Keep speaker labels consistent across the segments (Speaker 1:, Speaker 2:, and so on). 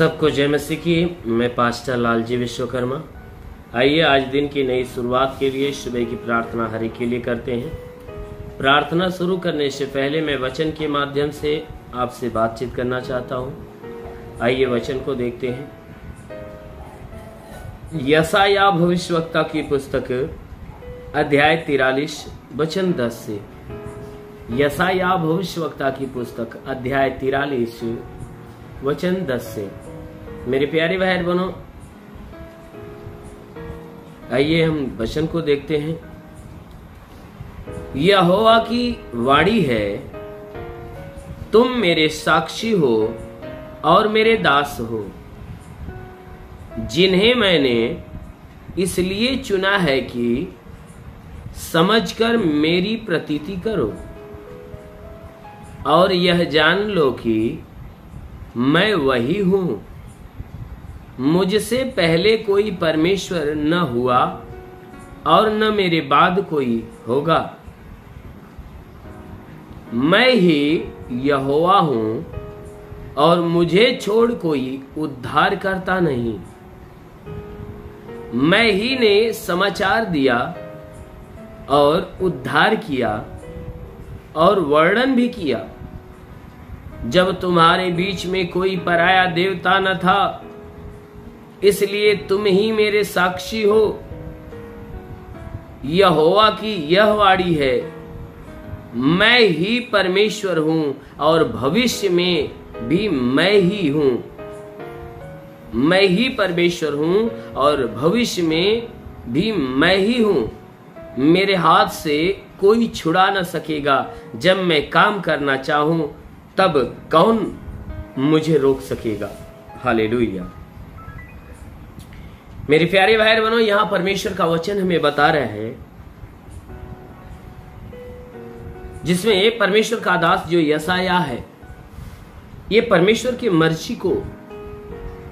Speaker 1: सबको जय मसीह की। मैं पास्टर लालजी विश्वकर्मा। आइए आज दिन की नई शुरुआत के लिए सुबह की प्रार्थना हरि के लिए करते हैं। प्रार्थना शुरू करने से पहले मैं वचन के माध्यम से आपसे बातचीत करना चाहता हूँ। आइए वचन को देखते हैं। यशायाह भविष्यवक्ता की पुस्तक अध्याय 43 वचन 10 से। यशायाह भविष्यवक्ता की पुस्तक अध्याय 43 वचन 10 से। मेरे प्यारे भाई बहनों, आइए हम वचन को देखते हैं। यहोवा की वाणी है, तुम मेरे साक्षी हो और मेरे दास हो, जिन्हें मैंने इसलिए चुना है कि समझकर मेरी प्रतीति करो और यह जान लो कि मैं वही हूं। मुझसे पहले कोई परमेश्वर न हुआ और न मेरे बाद कोई होगा। मैं ही यहोवा हूं और मुझे छोड़ कोई उद्धार करता नहीं। मैं ही ने समाचार दिया और उद्धार किया और वर्णन भी किया, जब तुम्हारे बीच में कोई पराया देवता न था। इसलिए तुम ही मेरे साक्षी हो। यहोवा की यह वाणी है, मैं ही परमेश्वर हूं और भविष्य में भी मैं ही हूं। मैं ही परमेश्वर हूं और भविष्य में भी मैं ही हूं। मेरे हाथ से कोई छुड़ा न सकेगा। जब मैं काम करना चाहूं तब कौन मुझे रोक सकेगा। हालेलुया। मेरे प्यारे भाई बहनों, यहां परमेश्वर का वचन हमें बता रहे हैं, जिसमें परमेश्वर का दास जो यशायाह है, ये परमेश्वर की मर्जी को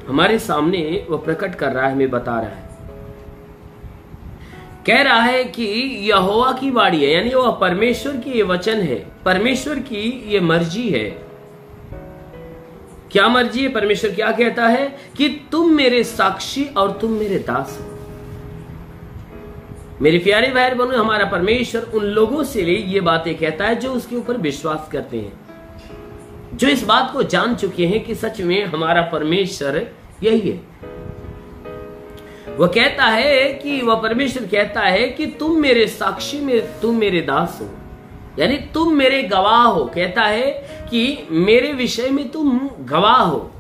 Speaker 1: हमारे सामने वो प्रकट कर रहा है, हमें बता रहा है। कह रहा है कि यहोवा की वाणी है, यानी वह परमेश्वर की ये वचन है, परमेश्वर की ये मर्जी है। क्या मर्जी है? परमेश्वर क्या कहता है कि तुम मेरे साक्षी और तुम मेरे दास हो। मेरे प्यारे भाई बहनों, हमारा परमेश्वर उन लोगों से ये बातें कहता है जो उसके ऊपर विश्वास करते हैं, जो इस बात को जान चुके हैं कि सच में हमारा परमेश्वर यही है। वह कहता है कि वह परमेश्वर कहता है कि तुम मेरे साक्षी में, तुम मेरे दास हो, यानी तुम मेरे गवाह हो। कहता है कि मेरे विषय में तुम गवाह हो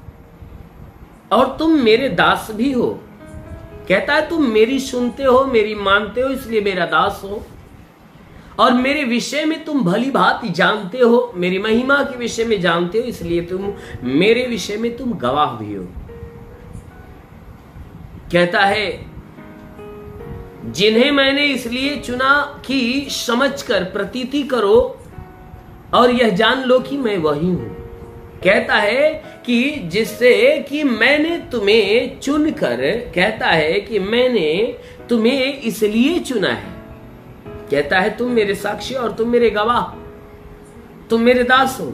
Speaker 1: और तुम मेरे दास भी हो। कहता है तुम मेरी सुनते हो, मेरी मानते हो, इसलिए मेरा दास हो, और मेरे विषय में तुम भली भांति जानते हो, मेरी महिमा के विषय में जानते हो, इसलिए तुम मेरे विषय में तुम गवाह भी हो। कहता है जिन्हें मैंने इसलिए चुना कि समझकर प्रतीति करो और यह जान लो कि मैं वही हूं। कहता है कि जिससे कि मैंने तुम्हें चुनकर, कहता है कि मैंने तुम्हें इसलिए चुना है। कहता है तुम मेरे साक्षी और तुम मेरे गवाह, तुम मेरे दास हो।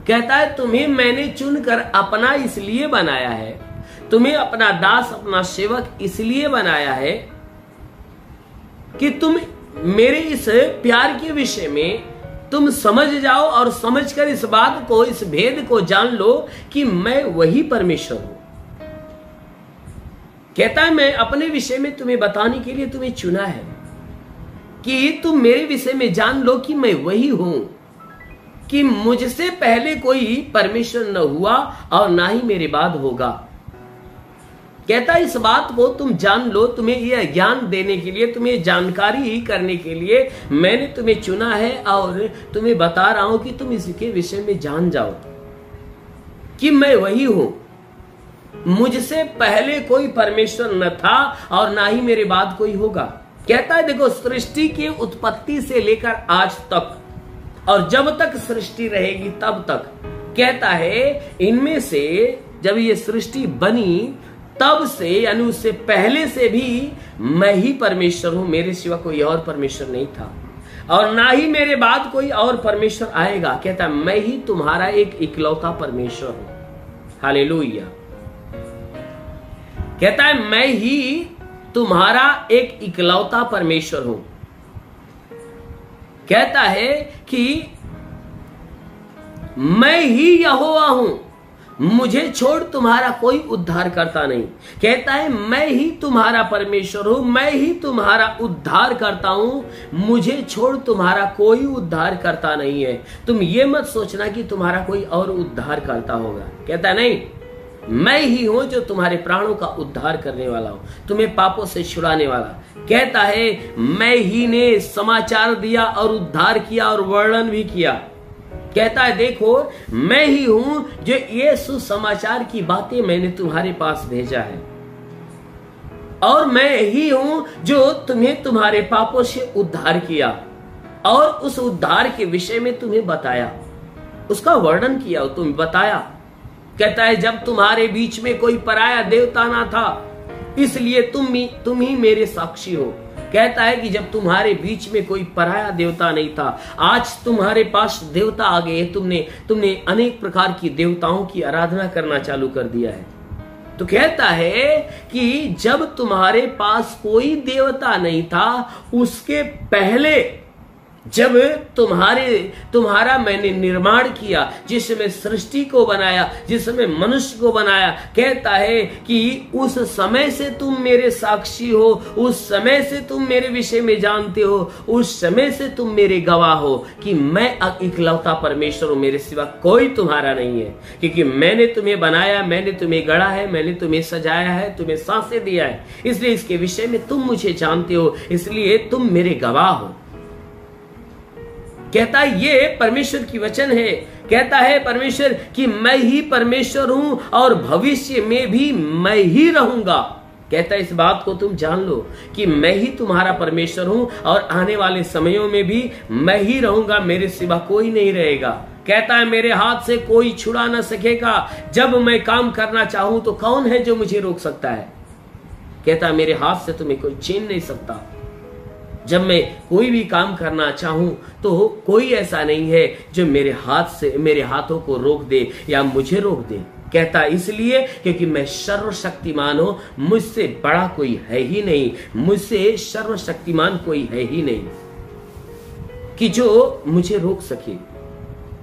Speaker 1: कहता है तुम्हें मैंने चुनकर अपना इसलिए बनाया है, तुम्हें अपना दास, अपना सेवक इसलिए बनाया है कि तुम मेरे इस प्यार के विषय में तुम समझ जाओ और समझकर इस बात को, इस भेद को जान लो कि मैं वही परमेश्वर हूं। कहता है मैं अपने विषय में तुम्हें बताने के लिए तुम्हें चुना है कि तुम मेरे विषय में जान लो कि मैं वही हूं, कि मुझसे पहले कोई परमेश्वर न हुआ और ना ही मेरे बाद होगा। कहता है इस बात को तुम जान लो। तुम्हें यह ज्ञान देने के लिए, तुम्हें जानकारी करने के लिए मैंने तुम्हें चुना है और तुम्हें बता रहा हूं कि तुम इसके विषय में जान जाओ कि मैं वही हूं। मुझसे पहले कोई परमेश्वर न था और ना ही मेरे बाद कोई होगा। कहता है देखो, सृष्टि की उत्पत्ति से लेकर आज तक और जब तक सृष्टि रहेगी तब तक, कहता है इनमें से जब ये सृष्टि बनी तब से, यानी उससे पहले से भी मैं ही परमेश्वर हूं, मेरे सिवा कोई और परमेश्वर नहीं था और ना ही मेरे बाद कोई और परमेश्वर आएगा। कहता है मैं ही तुम्हारा एक इकलौता परमेश्वर हूं। हालेलुया। कहता है मैं ही तुम्हारा एक इकलौता परमेश्वर हूं। कहता है कि मैं ही यहोवा हूं, मुझे छोड़ तुम्हारा कोई उद्धार करता नहीं। कहता है मैं ही तुम्हारा परमेश्वर हूं, मैं ही तुम्हारा उद्धार करता हूं, मुझे छोड़ तुम्हारा कोई उद्धार करता नहीं है। तुम ये मत सोचना कि तुम्हारा कोई और उद्धार करता होगा। कहता है नहीं, मैं ही हूं जो तुम्हारे प्राणों का उद्धार करने वाला हूं, तुम्हें पापों से छुड़ाने वाला। कहता है मैं ही ने समाचार दिया और उद्धार किया और वर्णन भी किया। कहता है देखो मैं ही हूं जो ये सुसमाचार की बातें मैंने तुम्हारे पास भेजा है, और मैं ही हूं जो तुम्हें तुम्हारे पापों से उद्धार किया और उस उद्धार के विषय में तुम्हें बताया, उसका वर्णन किया, तुम्हें बताया। कहता है जब तुम्हारे बीच में कोई पराया देवता ना था, इसलिए तुम ही मेरे साक्षी हो। कहता है कि जब तुम्हारे बीच में कोई पराया देवता नहीं था, आज तुम्हारे पास देवता आ गए, तुमने अनेक प्रकार की देवताओं की आराधना करना चालू कर दिया है। तो कहता है कि जब तुम्हारे पास कोई देवता नहीं था, उसके पहले जब तुम्हारा मैंने निर्माण किया, जिसमें सृष्टि को बनाया, जिसमें मनुष्य को बनाया, कहता है कि उस समय से तुम मेरे साक्षी हो, उस समय से तुम मेरे विषय में जानते हो, उस समय से तुम मेरे गवाह हो कि मैं इकलौता परमेश्वर हूं, मेरे सिवा कोई तुम्हारा नहीं है। क्योंकि मैंने तुम्हें बनाया, मैंने तुम्हें गढ़ा है, मैंने तुम्हें सजाया है, तुम्हें सांसें दिया है, इसलिए इसके विषय में तुम मुझे जानते हो, इसलिए तुम मेरे गवाह हो। कहता है ये परमेश्वर की वचन है। कहता है परमेश्वर कि मैं ही परमेश्वर हूं और भविष्य में भी मैं ही रहूंगा। कहता है इस बात को तुम जान लो कि मैं ही तुम्हारा परमेश्वर हूं और आने वाले समयों में भी मैं ही रहूंगा, मेरे सिवा कोई नहीं रहेगा। कहता है मेरे हाथ से कोई छुड़ा ना सकेगा, जब मैं काम करना चाहूं तो कौन है जो मुझे रोक सकता है। कहता है मेरे हाथ से तुम्हें कोई छीन नहीं सकता, जब मैं कोई भी काम करना चाहूं तो कोई ऐसा नहीं है जो मेरे हाथों को रोक दे या मुझे रोक दे। कहता इसलिए क्योंकि मैं सर्वशक्तिमान हूं, मुझसे बड़ा कोई है ही नहीं, मुझसे सर्वशक्तिमान कोई है ही नहीं कि जो मुझे रोक सके,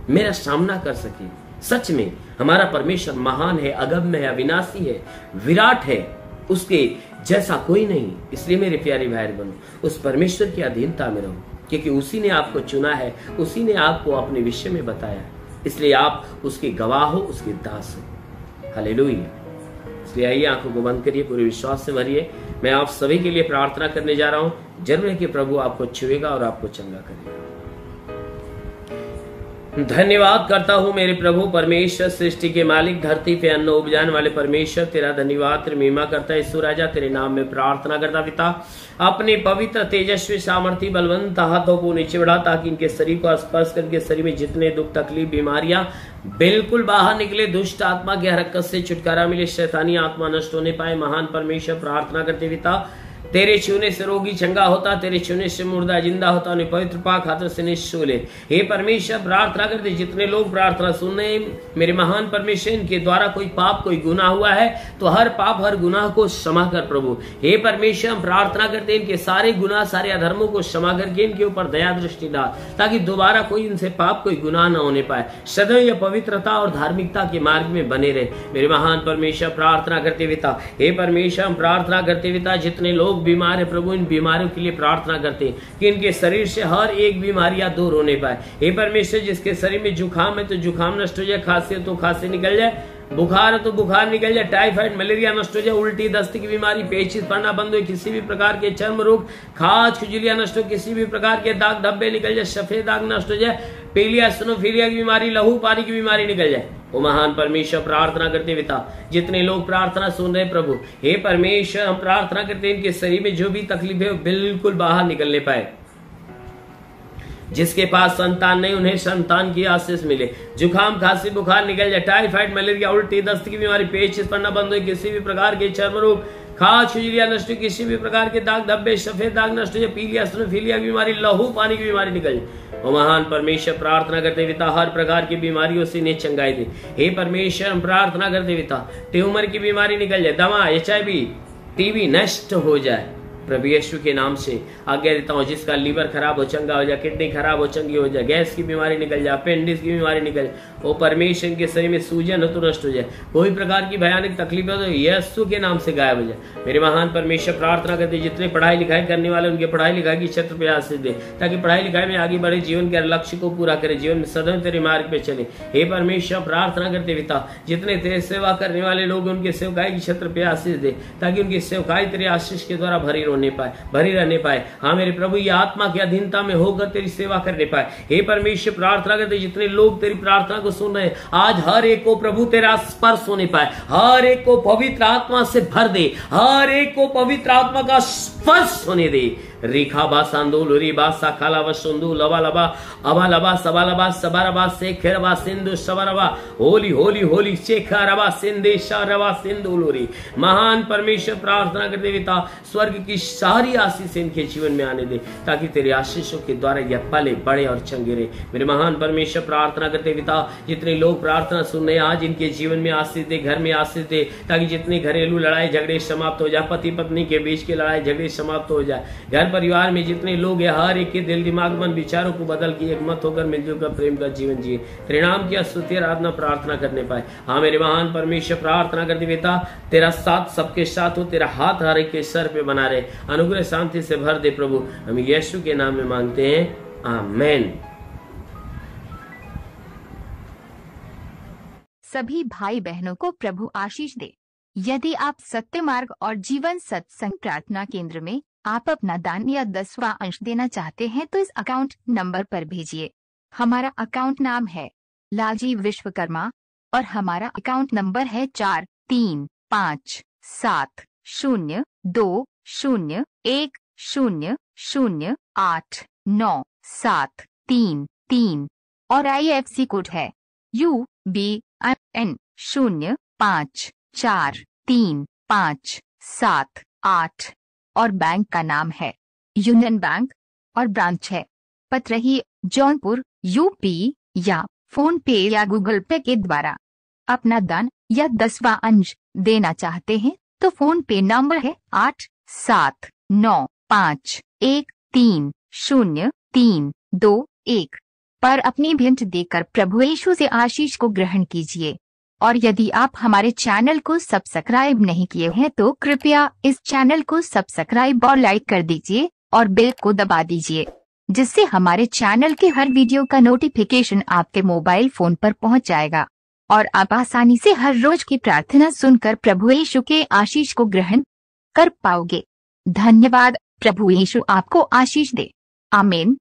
Speaker 1: मेरा सामना कर सके। सच में हमारा परमेश्वर महान है, अगम्य है, अविनाशी है, विराट है, उसके जैसा कोई नहीं। इसलिए मेरे प्यारे भाई बहनों, उस परमेश्वर की अधीनता में रहो, क्योंकि उसी ने आपको चुना है, उसी ने आपको अपने विषय में बताया, इसलिए आप उसके गवाह हो, उसके दास हो। हालेलुया। इसलिए आइए आंखों को बंद करिए, पूरे विश्वास से भरिए। मैं आप सभी के लिए प्रार्थना करने जा रहा हूं। जरूर है कि प्रभु आपको छुएगा और आपको चंगा करेगा। धन्यवाद करता हूँ मेरे प्रभु परमेश्वर, सृष्टि के मालिक, धरती पे अन्न उपजाने वाले परमेश्वर, तेरा धन्यवाद, तेरी महिमा करता है यीशु राजा। तेरे नाम में प्रार्थना करता पिता, अपने पवित्र तेजस्वी सामर्थी बलवंत हाथों को नीचे बढ़ा, ताकि इनके शरीर को स्पर्श करके शरीर में जितने दुख तकलीफ बीमारियां बिल्कुल बाहर निकले, दुष्ट आत्मा की हरकत से छुटकारा मिले, शैतानी आत्मा नष्ट होने पाए। महान परमेश्वर प्रार्थना करते पिता, तेरे छूने से रोगी चंगा होता, तेरे छूने से मुर्दा जिंदा होता, उन्हें पवित्र पाक हाथों से निश्चय ले। हे परमेश्वर प्रार्थना करते, जितने लोग प्रार्थना सुन रहे मेरे महान परमेश्वर, इनके द्वारा कोई पाप कोई गुनाह हुआ है तो हर पाप हर गुनाह को क्षमा कर प्रभु। हे परमेश्वर हम प्रार्थना करते इनके सारे गुनाह सारे अधर्मों को क्षमा करके इनके ऊपर दया दृष्टि डाल, ताकि दोबारा कोई इनसे पाप कोई गुनाह न होने पाए, सदैव यह पवित्रता और धार्मिकता के मार्ग में बने रहे। मेरे महान परमेश्वर प्रार्थना करते पिता, हे परमेश्वर हम प्रार्थना करते पिता, जितने लोग बीमार है प्रभु, इन बीमारियों के लिए प्रार्थना करते हैं कि इनके शरीर से हर एक बीमारियां दूर होने पाए। हे परमेश्वर जिसके शरीर में जुकाम है तो जुकाम नष्ट हो जाए, खांसी है तो खांसी निकल जाए, बुखार है तो बुखार निकल जाए, टाइफाइड मलेरिया नष्ट हो जाए, उल्टी दस्त की बीमारी, पेचिश पड़ना बंद हो, किसी भी प्रकार के चर्म रोग, खाज खुजलियां नष्ट हो, किसी भी प्रकार के दाग धब्बे निकल जाए, सफेद दाग नष्ट हो जाए, पीलिया स्नोफीलिया की बीमारी, लहू पानी की बीमारी निकल जाए। ओ महान परमेश्वर प्रार्थना करते पिता, जितने लोग प्रार्थना सुन रहे प्रभु, हे परमेश्वर हम प्रार्थना करते इनके शरीर में जो भी तकलीफ है बिल्कुल बाहर निकलने पाए। जिसके पास संतान नहीं उन्हें संतान की आशीष मिले, जुकाम खांसी बुखार निकल जाए, टाइफाइड मलेरिया उल्टी दस्त की बीमारी, पेचिश पड़ना बंद हो, किसी भी प्रकार के चर्म रोग, खाज खुजलिया नष्ट, किसी भी प्रकार के दाग धब्बे सफेद दाग नष्ट हो जाए, पीलिया स्तनोफिलिया की बीमारी, लहू पानी की बीमारी निकल जाए। वो महान परमेश्वर प्रार्थना करते पिता हर प्रकार की बीमारियों से इन्हें चंगाई दे। हे परमेश्वर हम प्रार्थना करते पिता ट्यूमर की बीमारी निकल जाए, दमा HIV टीबी नष्ट हो जाए प्रभु यीशु के नाम से आज्ञा देता हूँ। जिसका लीवर खराब हो चंगा हो जाए, किडनी खराब हो चंगी हो जाए, गैस की बीमारी निकल जाए, अपेंडिक्स की बीमारी निकल जाए, वो परमेश्वर के शरीर में सूजन हो तो नष्ट हो जाए, कोई प्रकार की भयानक तकलीफ हो तो यीशु के नाम से गायब हो जाए। मेरे महान परमेश्वर प्रार्थना करते जितने पढ़ाई लिखाई करने वाले उनके पढ़ाई लिखाई की क्षेत्र पे आशीष दे, ताकि पढ़ाई लिखाई में आगे बढ़े, जीवन के लक्ष्य को पूरा करे, जीवन में सदैव तेरे मार्ग पे चले। हे परमेश्वर प्रार्थना करते पिता जितने तेरे सेवा करने वाले लोग उनके सेवकाई के क्षेत्र पे आशीष दे, ताकि उनकी सेवकाई तेरे आशीष के द्वारा भरी रहने पाए। हाँ मेरे प्रभु ये आत्मा की अधीनता में होकर तेरी सेवा करने पाए। हे परमेश्वर प्रार्थना करते जितने लोग तेरी प्रार्थना को सुन रहे हैं आज हर एक को प्रभु तेरा स्पर्श होने पाए, हर एक को पवित्र आत्मा से भर दे, हर एक को पवित्र आत्मा का स्पर्श होने दे। रेखा बा सांदोल री बा साखाला व सुंदू लवा लबा अबा लबा सबा लबा सबा रबा शेखर बा सिंधु सबा रबा होली होली होली शेखा रबा सिंधेशा रबा सिंधु लोरी। महान परमेश्वर प्रार्थना करते पिता स्वर्ग की सारी आशीष इनके जीवन में आने दे, ताकि तेरे आशीषों के द्वारा यह पले बड़े और चंगे रहे। मेरे महान परमेश्वर प्रार्थना करते पिता जितने लोग प्रार्थना सुन रहे आज इनके जीवन में आशीष दे, घर में आशीष दे, ताकि जितने घरेलू लड़ाई झगड़े समाप्त हो जाए, पति पत्नी के बीच की लड़ाई झगड़े समाप्त हो जाए, घर परिवार में जितने लोग हैं हर एक के दिल दिमाग मन विचारों को बदल के एक मत होकर मिलजुल कर प्रेम का जीवन जिए, तेरे नाम की स्तुति आराधना प्रार्थना करने पाए। हाँ मेरे महान परमेश्वर प्रार्थना करते पिता तेरा साथ सबके साथ हो, तेरा हाथ हर एक के सर पे बना रहे, अनुग्रह शांति से भर दे प्रभु, हम यीशु के नाम में मांगते हैं, आमेन।
Speaker 2: सभी भाई बहनों को प्रभु आशीष दे। यदि आप सत्य मार्ग और जीवन सत्संग प्रार्थना केंद्र में आप अपना दान या 10वां अंश देना चाहते हैं तो इस अकाउंट नंबर पर भेजिए। हमारा अकाउंट नाम है लालजी विश्वकर्मा और हमारा अकाउंट नंबर है 4357200100897333 और IFC कोड है UBN 054357 और बैंक का नाम है यूनियन बैंक और ब्रांच है पतरही जौनपुर UP या फोन पे या गूगल पे के द्वारा अपना दान या 10वां अंश देना चाहते हैं तो फोन पे नंबर है 8795130321 पर अपनी भेंट देकर प्रभु यीशु से आशीष को ग्रहण कीजिए। और यदि आप हमारे चैनल को सब्सक्राइब नहीं किए हैं तो कृपया इस चैनल को सब्सक्राइब और लाइक कर दीजिए और बेल को दबा दीजिए, जिससे हमारे चैनल के हर वीडियो का नोटिफिकेशन आपके मोबाइल फोन पर पहुंच जाएगा और आप आसानी से हर रोज की प्रार्थना सुनकर प्रभु यीशु के आशीष को ग्रहण कर पाओगे। धन्यवाद। प्रभु यीशु आपको आशीष दे। आमीन।